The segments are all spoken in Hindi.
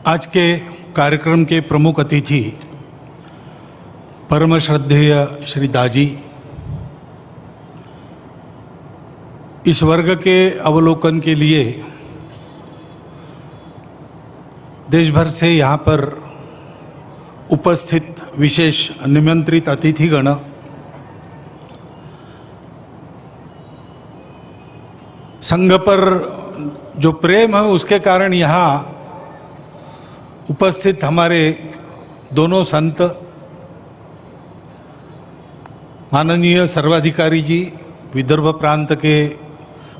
आज के कार्यक्रम के प्रमुख अतिथि परम श्रद्धेय श्री दाजी, इस वर्ग के अवलोकन के लिए देश भर से यहाँ पर उपस्थित विशेष निमंत्रित अतिथिगण, संघ पर जो प्रेम है उसके कारण यहाँ उपस्थित हमारे दोनों संत माननीय सर्वाधिकारी जी, विदर्भ प्रांत के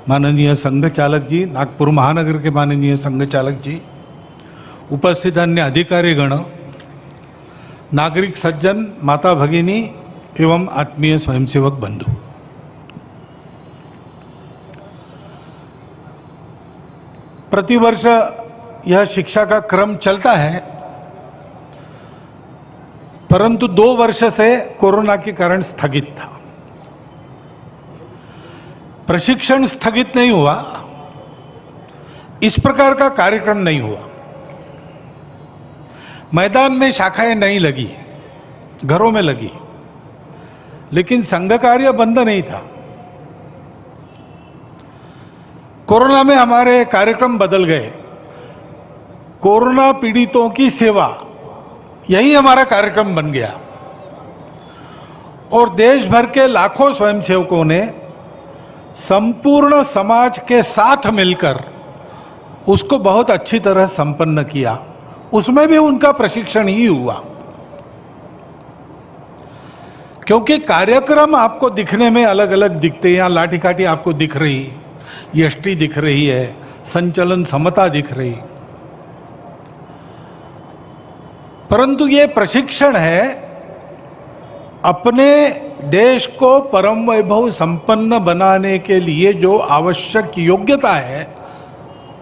माननीय संघ चालक जी, नागपुर महानगर के माननीय संघ चालक जी, उपस्थित अन्य अधिकारीगण, नागरिक सज्जन, माता भगिनी एवं आत्मीय स्वयंसेवक बंधु, प्रतिवर्ष यह शिक्षा का क्रम चलता है, परंतु 2 वर्ष से कोरोना के कारण स्थगित था। प्रशिक्षण स्थगित नहीं हुआ, इस प्रकार का कार्यक्रम नहीं हुआ, मैदान में शाखाएं नहीं लगी, घरों में लगी, लेकिन संघ कार्य बंद नहीं था। कोरोना में हमारे कार्यक्रम बदल गए। कोरोना पीड़ितों की सेवा, यही हमारा कार्यक्रम बन गया और देश भर के लाखों स्वयंसेवकों ने संपूर्ण समाज के साथ मिलकर उसको बहुत अच्छी तरह संपन्न किया। उसमें भी उनका प्रशिक्षण ही हुआ, क्योंकि कार्यक्रम आपको दिखने में अलग अलग दिखते हैं। यहाँ लाठी काठी आपको दिख रही, यष्टि दिख रही है, संचलन समता दिख रही, परंतु ये प्रशिक्षण है अपने देश को परम वैभव संपन्न बनाने के लिए जो आवश्यक योग्यता है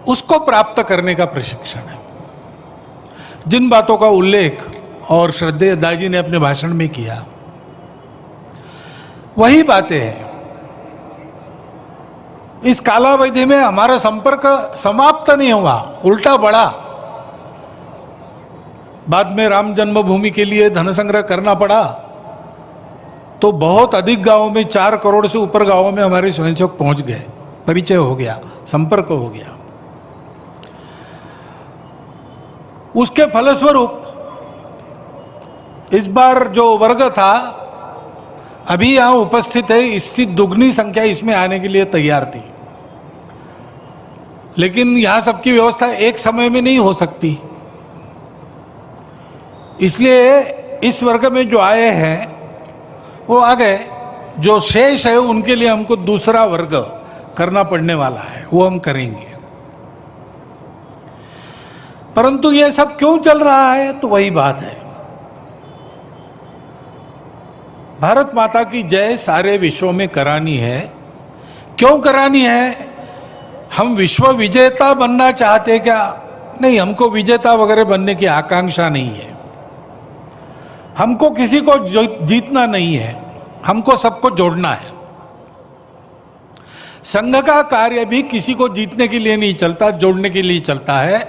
उसको प्राप्त करने का प्रशिक्षण है। जिन बातों का उल्लेख और श्रद्धेय दाजी ने अपने भाषण में किया, वही बातें हैं। इस कालावधि में हमारा संपर्क समाप्त नहीं हुआ, उल्टा बढ़ा। बाद में राम जन्मभूमि के लिए धन संग्रह करना पड़ा तो बहुत अधिक गांवों में, 4 करोड़ से ऊपर गांवों में हमारे स्वयंसेवक पहुंच गए, परिचय हो गया, संपर्क हो गया। उसके फलस्वरूप इस बार जो वर्ग था अभी यहां उपस्थित है, इससे दुगनी संख्या इसमें आने के लिए तैयार थी, लेकिन यहां सबकी व्यवस्था एक समय में नहीं हो सकती। इसलिए इस वर्ग में जो आए हैं वो आ गए, जो शेष है उनके लिए हमको दूसरा वर्ग करना पड़ने वाला है, वो हम करेंगे। परंतु ये सब क्यों चल रहा है, तो वही बात है, भारत माता की जय सारे विश्व में करानी है। क्यों करानी है? हम विश्व विजेता बनना चाहते क्या? नहीं, हमको विजेता वगैरह बनने की आकांक्षा नहीं है। हमको किसी को जीतना नहीं है, हमको सबको जोड़ना है। संघ का कार्य भी किसी को जीतने के लिए नहीं चलता, जोड़ने के लिए चलता है।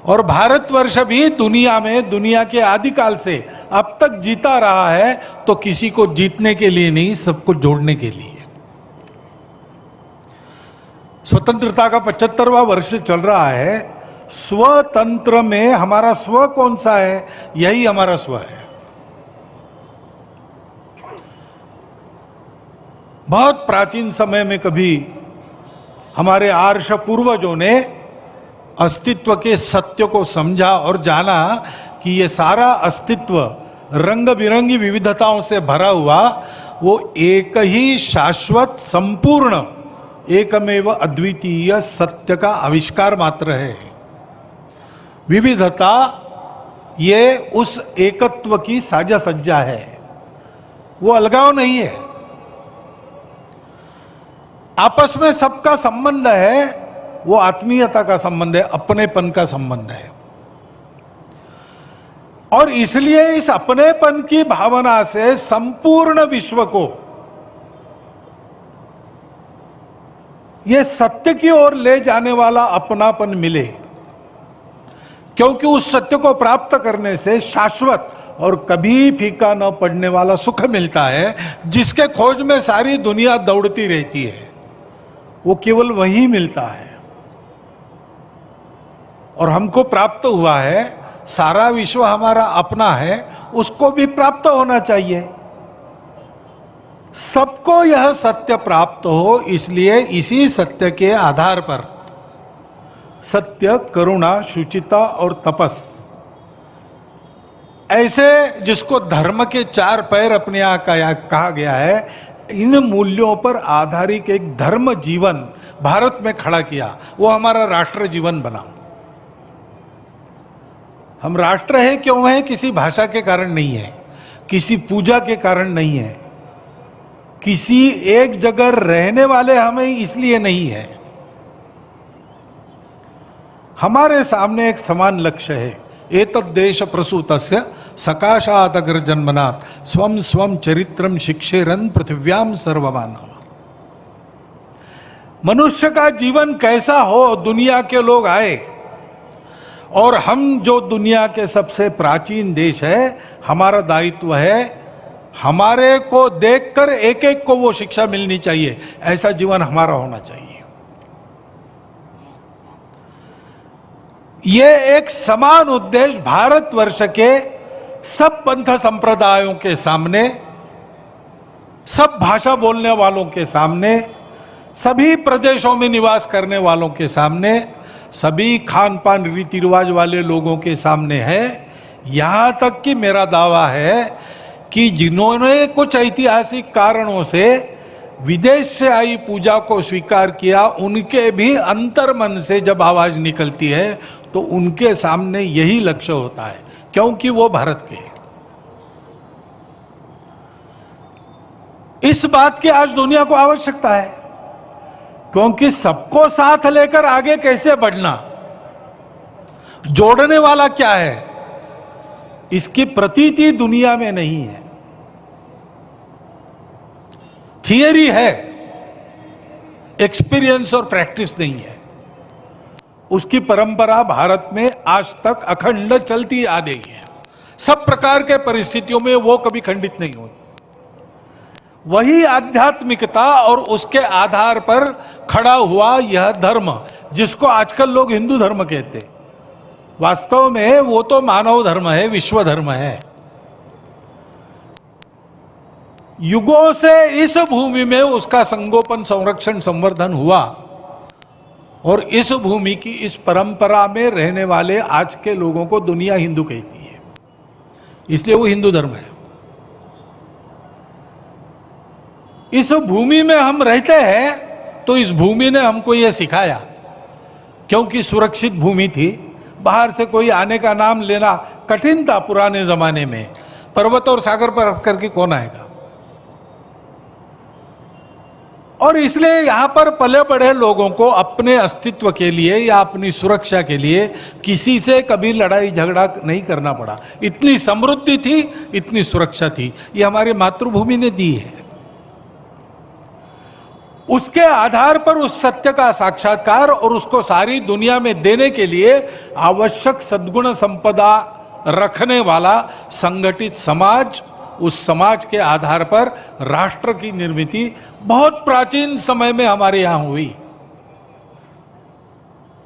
और भारतवर्ष भी दुनिया में, दुनिया के आदिकाल से अब तक जीता रहा है तो किसी को जीतने के लिए नहीं, सबको जोड़ने के लिए। स्वतंत्रता का 75वां वर्ष चल रहा है। स्वतंत्र में हमारा स्व कौन सा है? यही हमारा स्व है। बहुत प्राचीन समय में कभी हमारे आर्ष पूर्वजों ने अस्तित्व के सत्य को समझा और जाना कि ये सारा अस्तित्व रंग बिरंगी विविधताओं से भरा हुआ वो एक ही शाश्वत, संपूर्ण, एकमेव अद्वितीय सत्य का आविष्कार मात्र है। विविधता ये उस एकत्व की साजा सज्जा है, वो अलगाव नहीं है। आपस में सबका संबंध है, वो आत्मीयता का संबंध है, अपनेपन का संबंध है। और इसलिए इस अपनेपन की भावना से संपूर्ण विश्व को ये सत्य की ओर ले जाने वाला अपनापन मिले। क्योंकि उस सत्य को प्राप्त करने से शाश्वत और कभी फीका न पड़ने वाला सुख मिलता है, जिसके खोज में सारी दुनिया दौड़ती रहती है। वो केवल वही मिलता है और हमको प्राप्त हुआ है। सारा विश्व हमारा अपना है, उसको भी प्राप्त होना चाहिए। सबको यह सत्य प्राप्त हो, इसलिए इसी सत्य के आधार पर सत्य, करुणा, शुचिता और तपस, ऐसे जिसको धर्म के 4 पैर अपने यहाँ कहा गया है, इन मूल्यों पर आधारित एक धर्म जीवन भारत में खड़ा किया। वो हमारा राष्ट्र जीवन बना। हम राष्ट्र है क्यों है? किसी भाषा के कारण नहीं है, किसी पूजा के कारण नहीं है, किसी एक जगह रहने वाले हमें इसलिए नहीं है। हमारे सामने एक समान लक्ष्य है। एतद्देश प्रसूतस्य सकाशात् अग्र जन्मनात् स्वम स्वम चरित्रम शिक्षेरन पृथिव्याम सर्वमानव। मनुष्य का जीवन कैसा हो, दुनिया के लोग आए, और हम जो दुनिया के सबसे प्राचीन देश है, हमारा दायित्व है हमारे को देखकर एक एक को वो शिक्षा मिलनी चाहिए। ऐसा जीवन हमारा होना चाहिए। ये एक समान उद्देश्य भारतवर्ष के सब पंथ संप्रदायों के सामने, सब भाषा बोलने वालों के सामने, सभी प्रदेशों में निवास करने वालों के सामने, सभी खान पान रीति रिवाज वाले लोगों के सामने है। यहां तक कि मेरा दावा है कि जिन्होंने कुछ ऐतिहासिक कारणों से विदेश से आई पूजा को स्वीकार किया, उनके भी अंतर्मन से जब आवाज निकलती है तो उनके सामने यही लक्ष्य होता है, क्योंकि वो भारत के हैं। इस बात की आज दुनिया को आवश्यकता है, क्योंकि सबको साथ लेकर आगे कैसे बढ़ना, जोड़ने वाला क्या है, इसकी प्रतीति दुनिया में नहीं है। थियरी है, एक्सपीरियंस और प्रैक्टिस नहीं है। उसकी परंपरा भारत में आज तक अखंड चलती आ रही है। सब प्रकार के परिस्थितियों में वो कभी खंडित नहीं होती। वही आध्यात्मिकता और उसके आधार पर खड़ा हुआ यह धर्म, जिसको आजकल लोग हिंदू धर्म कहते, वास्तव में वो तो मानव धर्म है, विश्व धर्म है। युगों से इस भूमि में उसका संगोपन, संरक्षण, संवर्धन हुआ, और इस भूमि की इस परंपरा में रहने वाले आज के लोगों को दुनिया हिंदू कहती है, इसलिए वो हिंदू धर्म है। इस भूमि में हम रहते हैं तो इस भूमि ने हमको ये सिखाया, क्योंकि सुरक्षित भूमि थी, बाहर से कोई आने का नाम लेना कठिन था पुराने जमाने में। पर्वत और सागर पर करके कौन आएगा, और इसलिए यहां पर पले बढ़े लोगों को अपने अस्तित्व के लिए या अपनी सुरक्षा के लिए किसी से कभी लड़ाई झगड़ा नहीं करना पड़ा। इतनी समृद्धि थी, इतनी सुरक्षा थी, ये हमारी मातृभूमि ने दी है। उसके आधार पर उस सत्य का साक्षात्कार और उसको सारी दुनिया में देने के लिए आवश्यक सद्गुण संपदा रखने वाला संगठित समाज, उस समाज के आधार पर राष्ट्र की निर्मिति बहुत प्राचीन समय में हमारे यहां हुई।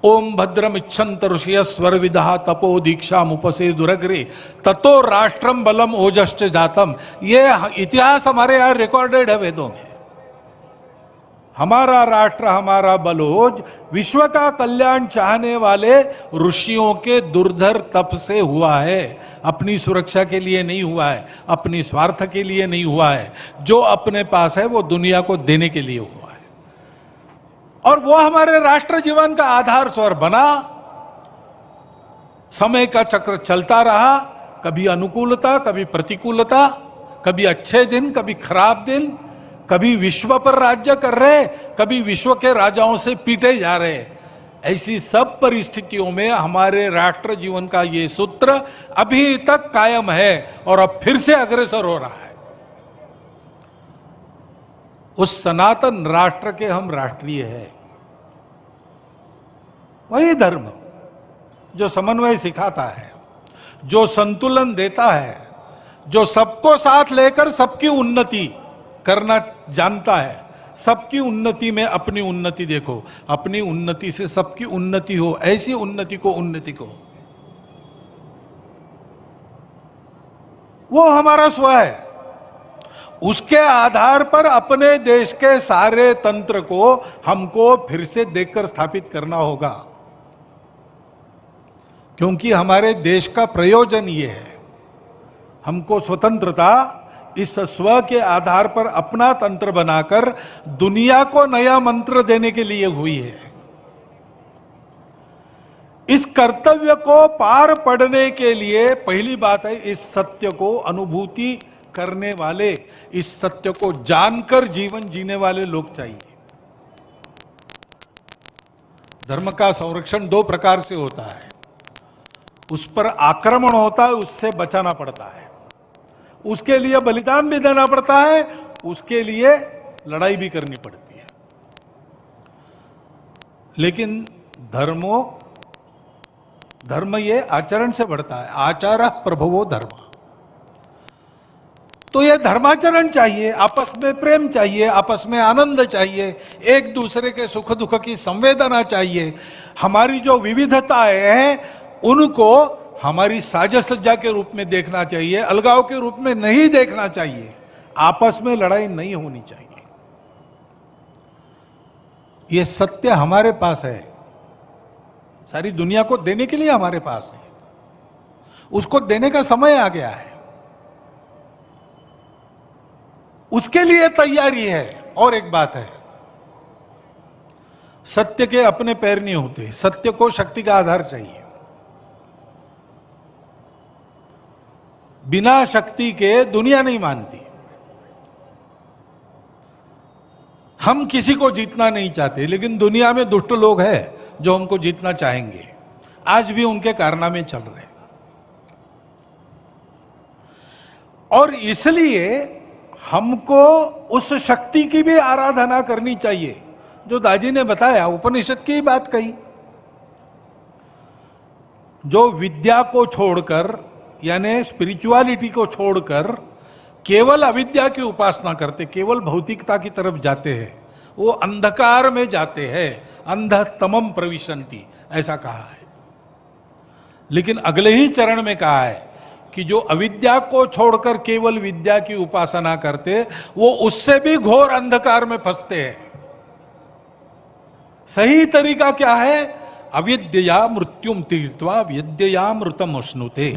ओम भद्रम इच्छन्त ऋषय स्वर विदहा तपो दीक्षा मुपसे दुरग्रे ततो राष्ट्रम बलम ओजश्च जातम। ये इतिहास हमारे यहां रिकॉर्डेड है वेदों में। हमारा राष्ट्र, हमारा बलोज विश्व का कल्याण चाहने वाले ऋषियों के दुर्धर तप से हुआ है। अपनी सुरक्षा के लिए नहीं हुआ है, अपनी स्वार्थ के लिए नहीं हुआ है। जो अपने पास है वो दुनिया को देने के लिए हुआ है, और वो हमारे राष्ट्र जीवन का आधार स्वर बना। समय का चक्र चलता रहा, कभी अनुकूलता, कभी प्रतिकूलता, कभी अच्छे दिन, कभी खराब दिन, कभी विश्व पर राज्य कर रहे, कभी विश्व के राजाओं से पीटे जा रहे। ऐसी सब परिस्थितियों में हमारे राष्ट्र जीवन का ये सूत्र अभी तक कायम है और अब फिर से अग्रसर हो रहा है। उस सनातन राष्ट्र के हम राष्ट्रीय हैं, वही धर्म, जो समन्वय सिखाता है, जो संतुलन देता है, जो सबको साथ लेकर सबकी उन्नति करना जानता है। सबकी उन्नति में अपनी उन्नति देखो, अपनी उन्नति से सबकी उन्नति हो, ऐसी उन्नति को वो हमारा स्व है। उसके आधार पर अपने देश के सारे तंत्र को हमको फिर से देखकर स्थापित करना होगा, क्योंकि हमारे देश का प्रयोजन ये है। हमको स्वतंत्रता इस स्व के आधार पर अपना तंत्र बनाकर दुनिया को नया मंत्र देने के लिए हुई है। इस कर्तव्य को पार पड़ने के लिए पहली बात है, इस सत्य को अनुभूति करने वाले, इस सत्य को जानकर जीवन जीने वाले लोग चाहिए। धर्म का संरक्षण दो प्रकार से होता है, उस पर आक्रमण होता है, उससे बचाना पड़ता है, उसके लिए बलिदान भी देना पड़ता है, उसके लिए लड़ाई भी करनी पड़ती है। लेकिन धर्म ये आचरण से बढ़ता है। आचारः प्रभवो धर्म। तो ये धर्माचरण चाहिए, आपस में प्रेम चाहिए, आपस में आनंद चाहिए, एक दूसरे के सुख दुख की संवेदना चाहिए। हमारी जो विविधताएं हैं उनको हमारी साझा सज्जा के रूप में देखना चाहिए, अलगाव के रूप में नहीं देखना चाहिए। आपस में लड़ाई नहीं होनी चाहिए। ये सत्य हमारे पास है, सारी दुनिया को देने के लिए हमारे पास है, उसको देने का समय आ गया है, उसके लिए तैयारी है। और एक बात है, सत्य के अपने पैर नहीं होते, सत्य को शक्ति का आधार चाहिए। बिना शक्ति के दुनिया नहीं मानती। हम किसी को जीतना नहीं चाहते, लेकिन दुनिया में दुष्ट लोग हैं जो हमको जीतना चाहेंगे। आज भी उनके कारनामे चल रहे हैं। और इसलिए हमको उस शक्ति की भी आराधना करनी चाहिए जो दाजी ने बताया, उपनिषद की बात कही। जो विद्या को छोड़कर, यानी स्पिरिचुअलिटी को छोड़कर केवल अविद्या की उपासना करते, केवल भौतिकता की तरफ जाते हैं, वो अंधकार में जाते हैं। अंधतमम प्रविशन्ति, ऐसा कहा है। लेकिन अगले ही चरण में कहा है कि जो अविद्या को छोड़कर केवल विद्या की उपासना करते, वो उससे भी घोर अंधकार में फंसते हैं। सही तरीका क्या है? अविद्या मृत्युम तीर्थवा विद्या मृतम अश्नुते।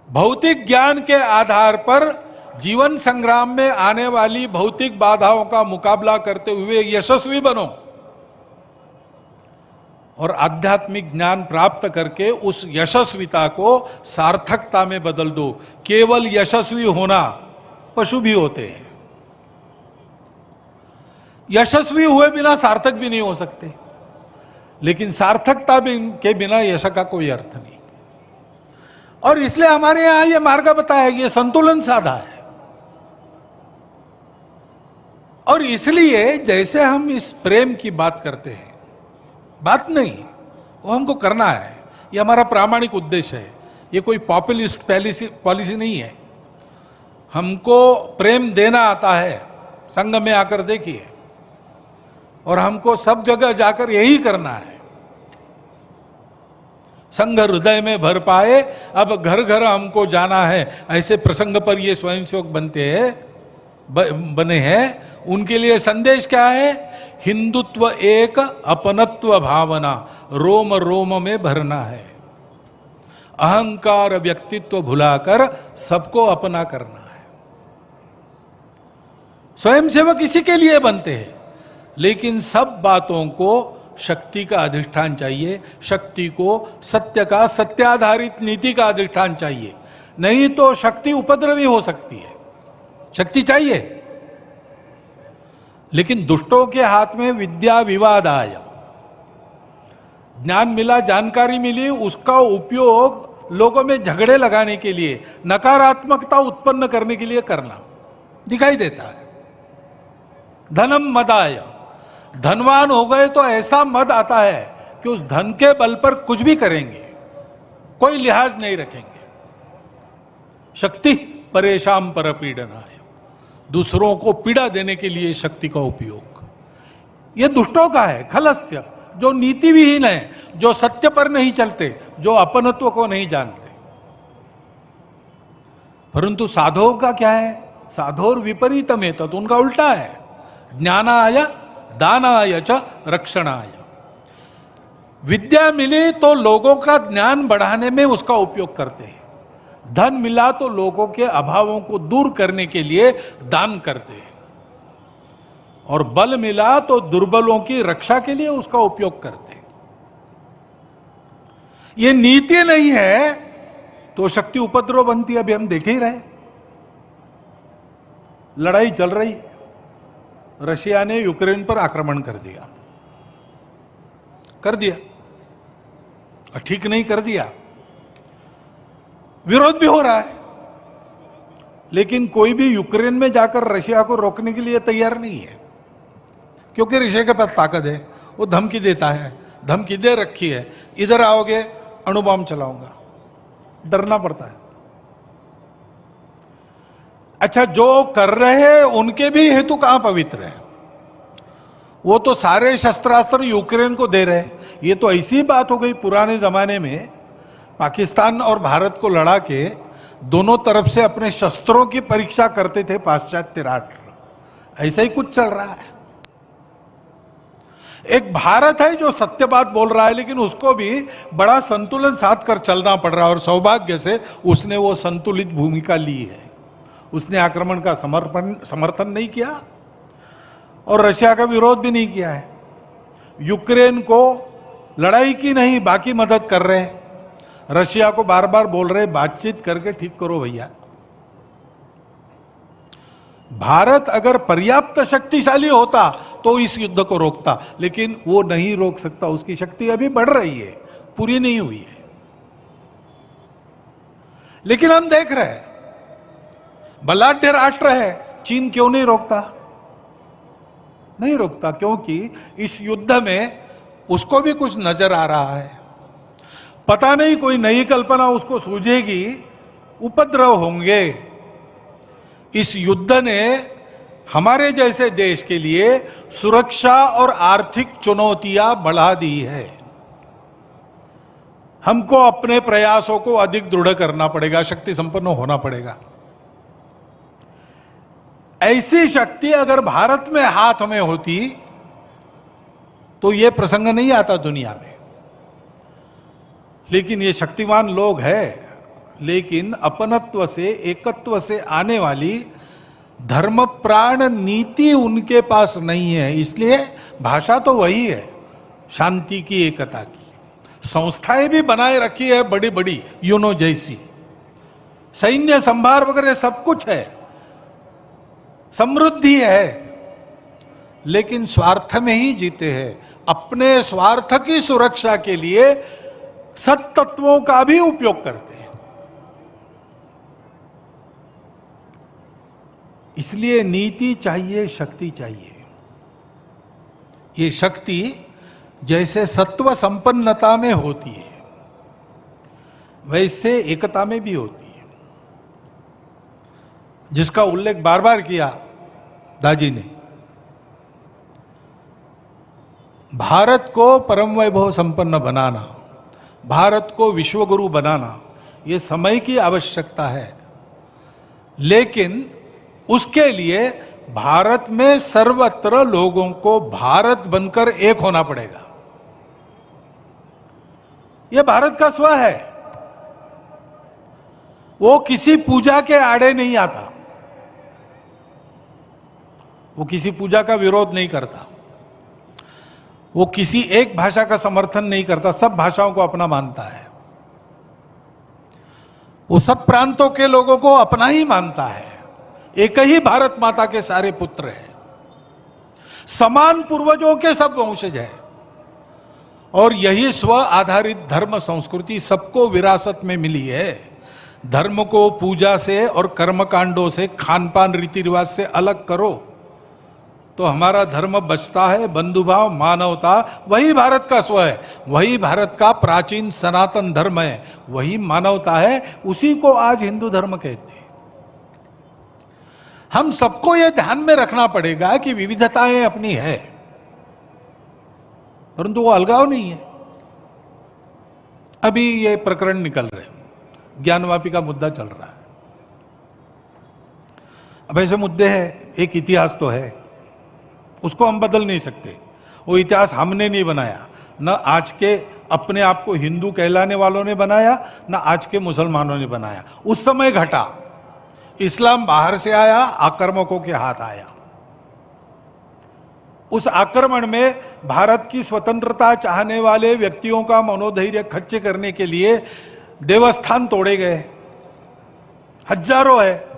भौतिक ज्ञान के आधार पर जीवन संग्राम में आने वाली भौतिक बाधाओं का मुकाबला करते हुए यशस्वी बनो और आध्यात्मिक ज्ञान प्राप्त करके उस यशस्विता को सार्थकता में बदल दो। केवल यशस्वी होना, पशु भी होते हैं, यशस्वी हुए बिना सार्थक भी नहीं हो सकते, लेकिन सार्थकता के बिना यश का कोई अर्थ नहीं। और इसलिए हमारे यहां ये मार्ग बताया, ये संतुलन साधा है। और इसलिए जैसे हम इस प्रेम की बात करते हैं, बात नहीं, वो हमको करना है, ये हमारा प्रामाणिक उद्देश्य है। ये कोई पॉपुलिस्ट पॉलिसी नहीं है। हमको प्रेम देना आता है, संघ में आकर देखिए, और हमको सब जगह जाकर यही करना है। संघ हृदय में भर पाए, अब घर घर हमको जाना है, ऐसे प्रसंग पर ये स्वयंसेवक बने हैं। उनके लिए संदेश क्या है? हिंदुत्व एक, अपनत्व भावना रोम रोम में भरना है। अहंकार व्यक्तित्व भुलाकर सबको अपना करना है। स्वयंसेवक इसी के लिए बनते हैं, लेकिन सब बातों को शक्ति का अधिष्ठान चाहिए। शक्ति को सत्य का, सत्याधारित नीति का अधिष्ठान चाहिए, नहीं तो शक्ति उपद्रवी हो सकती है। शक्ति चाहिए, लेकिन दुष्टों के हाथ में विद्या विवाद आया, ज्ञान मिला, जानकारी मिली, उसका उपयोग लोगों में झगड़े लगाने के लिए, नकारात्मकता उत्पन्न करने के लिए करना दिखाई देता है। धनम मदाय, धनवान हो गए तो ऐसा मद आता है कि उस धन के बल पर कुछ भी करेंगे, कोई लिहाज नहीं रखेंगे। शक्ति परेशान पर पीड़नाय, दूसरों को पीड़ा देने के लिए शक्ति का उपयोग, यह दुष्टों का है। खलस्य, जो नीति विहीन है, जो सत्य पर नहीं चलते, जो अपनत्व को नहीं जानते। परंतु साधुओं का क्या है? साधोर विपरीतम है, तो उनका उल्टा है। ज्ञानाय दानाय च रक्षणाय। विद्या मिली तो लोगों का ज्ञान बढ़ाने में उसका उपयोग करते हैं, धन मिला तो लोगों के अभावों को दूर करने के लिए दान करते हैं, और बल मिला तो दुर्बलों की रक्षा के लिए उसका उपयोग करते हैं। ये नीति नहीं है तो शक्ति उपद्रव बनती है। अभी हम देख ही रहे, लड़ाई चल रही, रशिया ने यूक्रेन पर आक्रमण कर दिया, ठीक नहीं कर दिया, विरोध भी हो रहा है, लेकिन कोई भी यूक्रेन में जाकर रशिया को रोकने के लिए तैयार नहीं है, क्योंकि रशिया के पास ताकत है। वो धमकी देता है, धमकी दे रखी है, इधर आओगे अणुबॉम्ब चलाऊंगा, डरना पड़ता है। अच्छा, जो कर रहे हैं उनके भी हेतु कहां पवित्र है? वो तो सारे शस्त्रास्त्र यूक्रेन को दे रहे हैं। ये तो ऐसी बात हो गई, पुराने जमाने में पाकिस्तान और भारत को लड़ा के दोनों तरफ से अपने शस्त्रों की परीक्षा करते थे पाश्चात्य राष्ट्र। ऐसा ही कुछ चल रहा है। एक भारत है जो सत्य बात बोल रहा है, लेकिन उसको भी बड़ा संतुलन साध कर चलना पड़ रहा है, और सौभाग्य से उसने वो संतुलित भूमिका ली है। उसने आक्रमण का समर्थन नहीं किया और रशिया का विरोध भी नहीं किया है। यूक्रेन को लड़ाई की नहीं, बाकी मदद कर रहे हैं। रशिया को बार बार बोल रहे, बातचीत करके ठीक करो भैया। भारत अगर पर्याप्त शक्तिशाली होता तो इस युद्ध को रोकता, लेकिन वो नहीं रोक सकता। उसकी शक्ति अभी बढ़ रही है, पूरी नहीं हुई है। लेकिन हम देख रहे हैं, बलाढ्य राष्ट्र है, चीन क्यों नहीं रोकता? नहीं रोकता, क्योंकि इस युद्ध में उसको भी कुछ नजर आ रहा है। पता नहीं कोई नई कल्पना उसको सूझेगी, उपद्रव होंगे। इस युद्ध ने हमारे जैसे देश के लिए सुरक्षा और आर्थिक चुनौतियां बढ़ा दी है। हमको अपने प्रयासों को अधिक दृढ़ करना पड़ेगा, शक्ति संपन्न होना पड़ेगा। ऐसी शक्ति अगर भारत में हाथ में होती तो यह प्रसंग नहीं आता दुनिया में। लेकिन ये शक्तिमान लोग हैं, लेकिन अपनत्व से, एकत्व से आने वाली धर्म प्राण नीति उनके पास नहीं है। इसलिए भाषा तो वही है, शांति की, एकता की। संस्थाएं भी बनाए रखी है बड़ी बड़ी, यूनो जैसी, सैन्य संभार वगैरह सब कुछ है, समृद्धि है, लेकिन स्वार्थ में ही जीते हैं। अपने स्वार्थ की सुरक्षा के लिए सत्तत्वों का भी उपयोग करते हैं। इसलिए नीति चाहिए, शक्ति चाहिए। ये शक्ति जैसे सत्व संपन्नता में होती है, वैसे एकता में भी होती है, जिसका उल्लेख बार बार किया दाजी ने। भारत को परम वैभव संपन्न बनाना, भारत को विश्वगुरु बनाना, यह समय की आवश्यकता है। लेकिन उसके लिए भारत में सर्वत्र लोगों को भारत बनकर एक होना पड़ेगा। यह भारत का स्व है, वो किसी पूजा के आड़े नहीं आता, वो किसी पूजा का विरोध नहीं करता, वो किसी एक भाषा का समर्थन नहीं करता, सब भाषाओं को अपना मानता है। वो सब प्रांतों के लोगों को अपना ही मानता है। एक ही भारत माता के सारे पुत्र हैं, समान पूर्वजों के सब वंशज हैं, और यही स्व आधारित धर्म संस्कृति सबको विरासत में मिली है। धर्म को पूजा से और कर्मकांडों से, खान पान रीति रिवाज से अलग करो तो हमारा धर्म बचता है, बंधुभाव, मानवता, वही भारत का स्व है, वही भारत का प्राचीन सनातन धर्म है, वही मानवता है, उसी को आज हिंदू धर्म कहते हैं। हम सबको यह ध्यान में रखना पड़ेगा कि विविधताएं अपनी है, परंतु वो अलगाव नहीं है। अभी ये प्रकरण निकल रहे, ज्ञानवापी का मुद्दा चल रहा है। अब ऐसे मुद्दे हैं, एक इतिहास तो है, उसको हम बदल नहीं सकते। वो इतिहास हमने नहीं बनाया, न आज के अपने आप को हिंदू कहलाने वालों ने बनाया, न आज के मुसलमानों ने बनाया। उस समय घटा, इस्लाम बाहर से आया, आक्रमकों के हाथ आया। उस आक्रमण में भारत की स्वतंत्रता चाहने वाले व्यक्तियों का मनोधैर्य खच्चे करने के लिए देवस्थान तोड़े गए, हजारों है।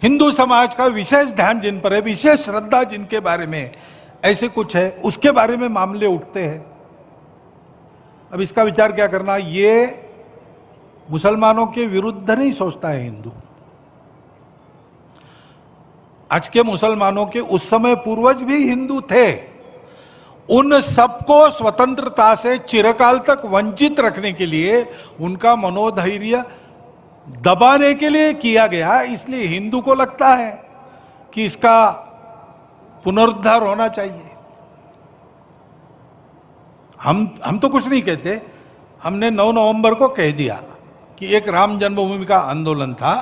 हिंदू समाज का विशेष ध्यान जिन पर है, विशेष श्रद्धा जिनके बारे में ऐसे कुछ है, उसके बारे में मामले उठते हैं। अब इसका विचार क्या करना, ये मुसलमानों के विरुद्ध नहीं सोचता है हिंदू। आज के मुसलमानों के उस समय पूर्वज भी हिंदू थे। उन सबको स्वतंत्रता से चिरकाल तक वंचित रखने के लिए, उनका मनोधैर्य दबाने के लिए किया गया। इसलिए हिंदू को लगता है कि इसका पुनरुद्धार होना चाहिए। हम तो कुछ नहीं कहते, हमने 9 नवंबर को कह दिया कि एक राम जन्मभूमि का आंदोलन था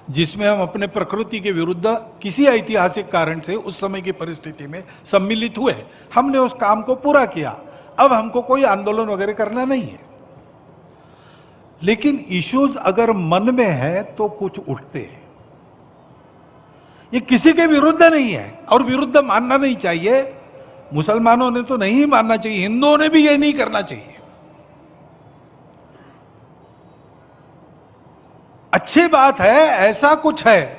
जिसमें हम अपने प्रकृति के विरुद्ध किसी ऐतिहासिक कारण से उस समय की परिस्थिति में सम्मिलित हुए। हमने उस काम को पूरा किया। अब हमको कोई आंदोलन वगैरह करना नहीं है। लेकिन इश्यूज अगर मन में है तो कुछ उठते हैं। ये किसी के विरुद्ध नहीं है और विरुद्ध मानना नहीं चाहिए। मुसलमानों ने तो नहीं मानना चाहिए, हिंदुओं ने भी ये नहीं करना चाहिए। अच्छी बात है, ऐसा कुछ है,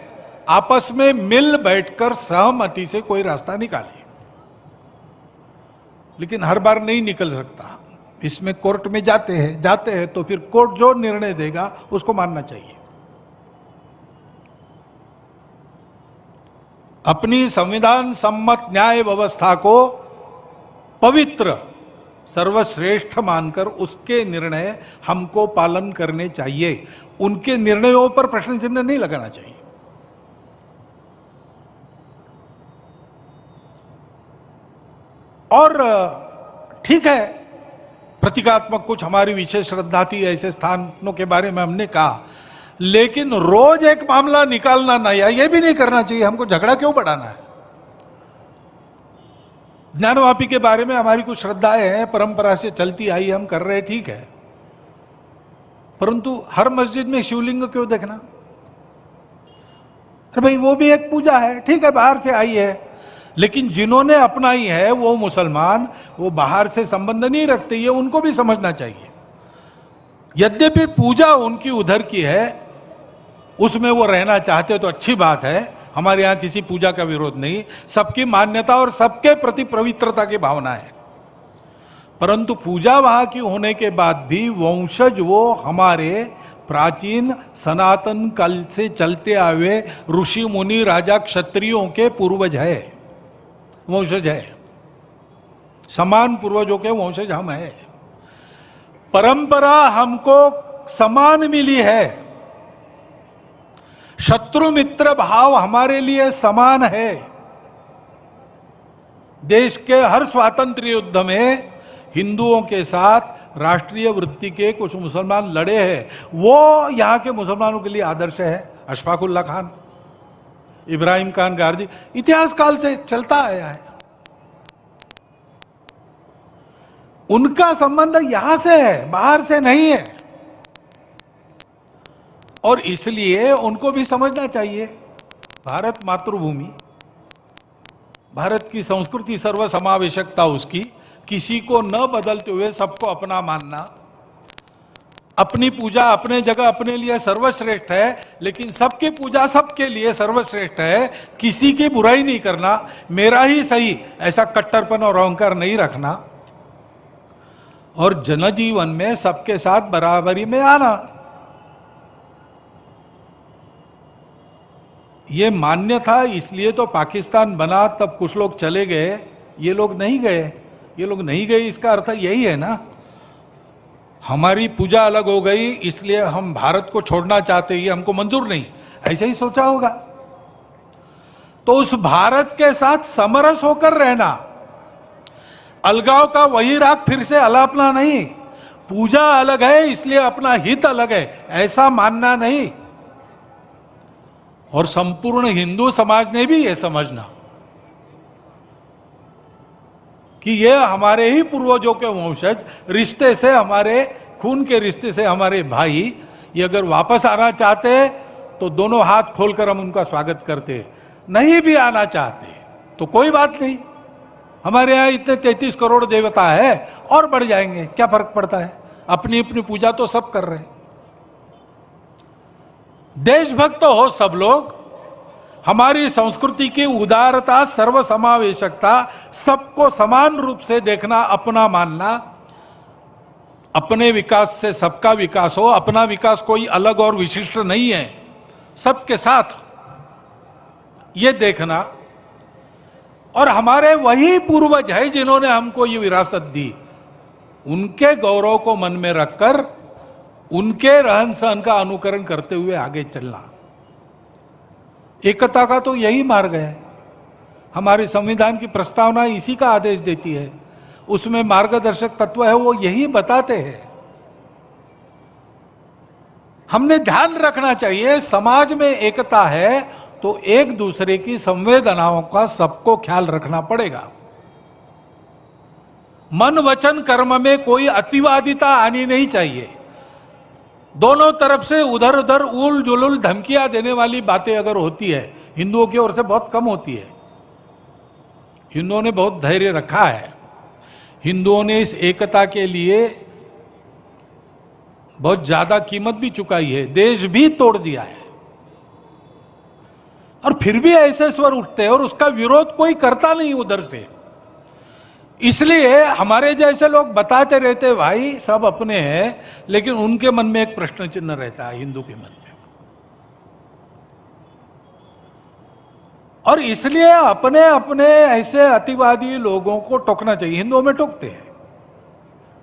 आपस में मिल बैठकर सहमति से कोई रास्ता निकालिए। लेकिन हर बार नहीं निकल सकता। इसमें कोर्ट में जाते हैं तो फिर कोर्ट जो निर्णय देगा उसको मानना चाहिए। अपनी संविधान सम्मत न्याय व्यवस्था को पवित्र सर्वश्रेष्ठ मानकर उसके निर्णय हमको पालन करने चाहिए। उनके निर्णयों पर प्रश्न चिन्ह नहीं लगाना चाहिए। और ठीक है, प्रतीकात्मक कुछ हमारी विशेष श्रद्धा थी, ऐसे स्थानों के बारे में हमने कहा, लेकिन रोज एक मामला निकालना नया, यह भी नहीं करना चाहिए। हमको झगड़ा क्यों बढ़ाना है? ज्ञानवापी के बारे में हमारी कुछ श्रद्धाएं हैं, परंपरा से चलती आई, हम कर रहे, ठीक है, परंतु हर मस्जिद में शिवलिंग क्यों देखना? अरे भाई, वो भी एक पूजा है, ठीक है, बाहर से आई है, लेकिन जिन्होंने अपनाई है वो मुसलमान, वो बाहर से संबंध नहीं रखते, ये उनको भी समझना चाहिए। यद्यपि पूजा उनकी उधर की है, उसमें वो रहना चाहते तो अच्छी बात है, हमारे यहां किसी पूजा का विरोध नहीं, सबकी मान्यता और सबके प्रति पवित्रता की भावना है। परंतु पूजा वहां की होने के बाद भी वंशज वो हमारे प्राचीन सनातन काल से चलते आए ऋषि मुनि राजा क्षत्रियों के पूर्वज है, वंशज है, समान पूर्वजों के वंशज हम हैं। परंपरा हमको समान मिली है, शत्रु मित्र भाव हमारे लिए समान है। देश के हर स्वातंत्र्य युद्ध में हिंदुओं के साथ राष्ट्रीय वृत्ति के कुछ मुसलमान लड़े हैं, वो यहां के मुसलमानों के लिए आदर्श है। अशफाकुल्ला खान, इब्राहिम खान गारदी, इतिहास काल से चलता आया है। उनका संबंध यहां से है, बाहर से नहीं है, और इसलिए उनको भी समझना चाहिए भारत मातृभूमि, भारत की संस्कृति, सर्वसमावेशकता उसकी, किसी को न बदलते हुए सबको अपना मानना, अपनी पूजा अपने जगह अपने लिए सर्वश्रेष्ठ है, लेकिन सबकी पूजा सबके लिए सर्वश्रेष्ठ है। किसी की बुराई नहीं करना, मेरा ही सही, ऐसा कट्टरपन और अहंकार नहीं रखना, और जनजीवन में सबके साथ बराबरी में आना। ये मान्य था, इसलिए तो पाकिस्तान बना, तब कुछ लोग चले गए, ये लोग नहीं गए। ये लोग नहीं गए, इसका अर्थ यही है ना, हमारी पूजा अलग हो गई इसलिए हम भारत को छोड़ना चाहते, ये हमको मंजूर नहीं, ऐसे ही सोचा होगा। तो उस भारत के साथ समरस होकर रहना, अलगाव का वही राग फिर से अलापना नहीं, पूजा अलग है इसलिए अपना हित अलग है, ऐसा मानना नहीं। और संपूर्ण हिंदू समाज ने भी यह समझना कि ये हमारे ही पूर्वजों के वंशज, रिश्ते से, हमारे खून के रिश्ते से हमारे भाई, ये अगर वापस आना चाहते तो दोनों हाथ खोलकर हम उनका स्वागत करते, नहीं भी आना चाहते तो कोई बात नहीं, हमारे यहाँ इतने 33 करोड़ देवता है और बढ़ जाएंगे, क्या फर्क पड़ता है, अपनी अपनी पूजा तो सब कर रहे हैं। देशभक्त हो सब लोग, हमारी संस्कृति की उदारता, सर्वसमावेशकता, सबको समान रूप से देखना, अपना मानना, अपने विकास से सबका विकास हो, अपना विकास कोई अलग और विशिष्ट नहीं है, सबके साथ ये देखना। और हमारे वही पूर्वज है जिन्होंने हमको ये विरासत दी, उनके गौरव को मन में रखकर उनके रहन सहन का अनुकरण करते हुए आगे चलना। एकता का तो यही मार्ग है, हमारे संविधान की प्रस्तावना इसी का आदेश देती है, उसमें मार्गदर्शक तत्व है, वो यही बताते हैं। हमने ध्यान रखना चाहिए, समाज में एकता है तो एक दूसरे की संवेदनाओं का सबको ख्याल रखना पड़ेगा। मन वचन कर्म में कोई अतिवादिता आनी नहीं चाहिए। दोनों तरफ से उधर उधर उल जुलुल धमकियां देने वाली बातें अगर होती है, हिंदुओं की ओर से बहुत कम होती है। हिंदुओं ने बहुत धैर्य रखा है, हिंदुओं ने इस एकता के लिए बहुत ज्यादा कीमत भी चुकाई है, देश भी तोड़ दिया है, और फिर भी ऐसे स्वर उठते हैं और उसका विरोध कोई करता नहीं उधर से। इसलिए हमारे जैसे लोग बताते रहते भाई सब अपने हैं, लेकिन उनके मन में एक प्रश्न चिन्ह रहता है, हिंदू के मन में। और इसलिए अपने अपने ऐसे अतिवादी लोगों को टोकना चाहिए। हिंदुओं में टोकते हैं,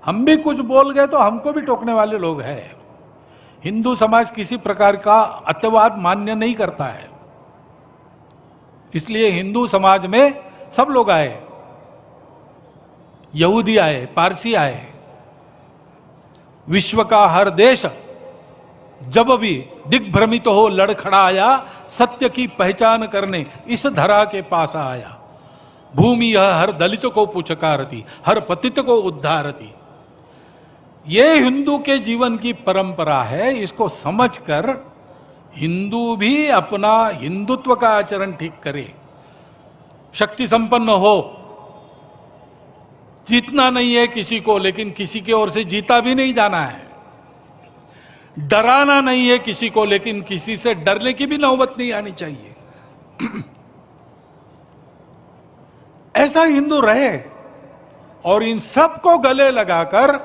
हम भी कुछ बोल गए तो हमको भी टोकने वाले लोग हैं। हिंदू समाज किसी प्रकार का अतिवाद मान्य नहीं करता है, इसलिए हिंदू समाज में सब लोग आए, यहूदी आए, पारसी आए, विश्व का हर देश जब भी दिग्भ्रमित हो लड़खड़ाया, सत्य की पहचान करने इस धरा के पास आया। भूमि यह हर दलित को पुचकारती, हर पतित को उद्धारती। ये हिंदू के जीवन की परंपरा है, इसको समझकर हिंदू भी अपना हिंदुत्व का आचरण ठीक करे, शक्ति संपन्न हो, जीतना नहीं है किसी को, लेकिन किसी की ओर से जीता भी नहीं जाना है, डराना नहीं है किसी को, लेकिन किसी से डरने की भी नौबत नहीं आनी चाहिए। ऐसा हिंदू रहे और इन सबको गले लगाकर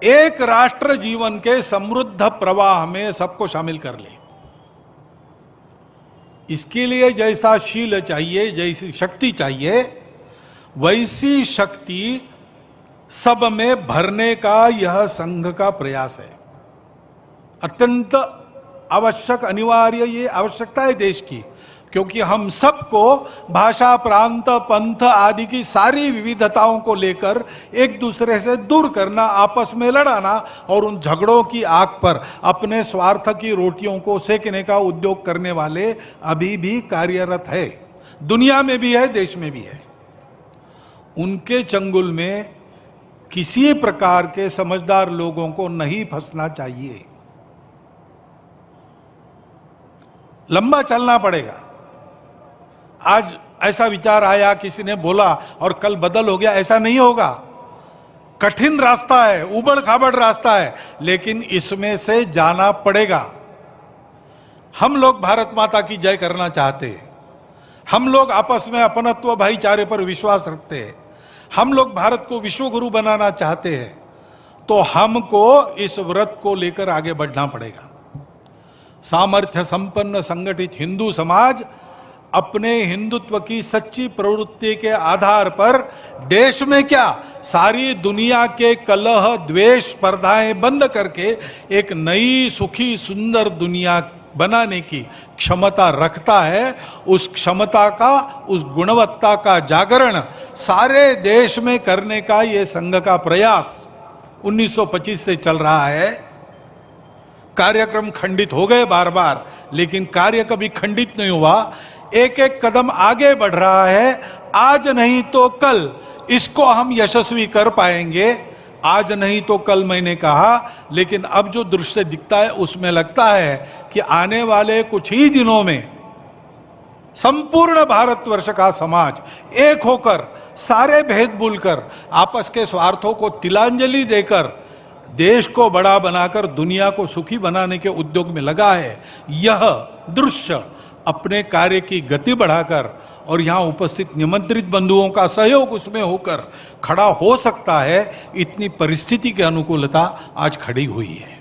एक राष्ट्र जीवन के समृद्ध प्रवाह में सबको शामिल कर ले। इसके लिए जैसा शील चाहिए, जैसी शक्ति चाहिए, वैसी शक्ति सब में भरने का यह संघ का प्रयास है। अत्यंत आवश्यक, अनिवार्य ये आवश्यकता है देश की, क्योंकि हम सबको भाषा, प्रांत, पंथ आदि की सारी विविधताओं को लेकर एक दूसरे से दूर करना, आपस में लड़ाना और उन झगड़ों की आग पर अपने स्वार्थ की रोटियों को सेकने का उद्योग करने वाले अभी भी कार्यरत है, दुनिया में भी है, देश में भी है। उनके चंगुल में किसी प्रकार के समझदार लोगों को नहीं फंसना चाहिए। लंबा चलना पड़ेगा। आज ऐसा विचार आया, किसी ने बोला और कल बदल हो गया, ऐसा नहीं होगा। कठिन रास्ता है, उबड़ खाबड़ रास्ता है, लेकिन इसमें से जाना पड़ेगा। हम लोग भारत माता की जय करना चाहते हैं, हम लोग आपस में अपनत्व, भाईचारे पर विश्वास रखते हैं, हम लोग भारत को विश्व गुरु बनाना चाहते हैं, तो हमको इस व्रत को लेकर आगे बढ़ना पड़ेगा। सामर्थ्य संपन्न संगठित हिंदू समाज अपने हिंदुत्व की सच्ची प्रवृत्ति के आधार पर देश में क्या सारी दुनिया के कलह द्वेष स्पर्धाएं बंद करके एक नई सुखी सुंदर दुनिया बनाने की क्षमता रखता है। उस क्षमता का, उस गुणवत्ता का जागरण सारे देश में करने का ये संघ का प्रयास 1925 से चल रहा है। कार्यक्रम खंडित हो गए बार बार, लेकिन कार्य कभी खंडित नहीं हुआ, एक एक कदम आगे बढ़ रहा है। आज नहीं तो कल इसको हम यशस्वी कर पाएंगे। आज नहीं तो कल मैंने कहा, लेकिन अब जो दृश्य दिखता है उसमें लगता है कि आने वाले कुछ ही दिनों में संपूर्ण भारतवर्ष का समाज एक होकर, सारे भेद भूलकर, आपस के स्वार्थों को तिलांजलि देकर देश को बड़ा बनाकर दुनिया को सुखी बनाने के उद्योग में लगा है। यह दृश्य अपने कार्य की गति बढ़ाकर और यहाँ उपस्थित निमंत्रित बंधुओं का सहयोग उसमें होकर खड़ा हो सकता है। इतनी परिस्थिति की अनुकूलता आज खड़ी हुई है।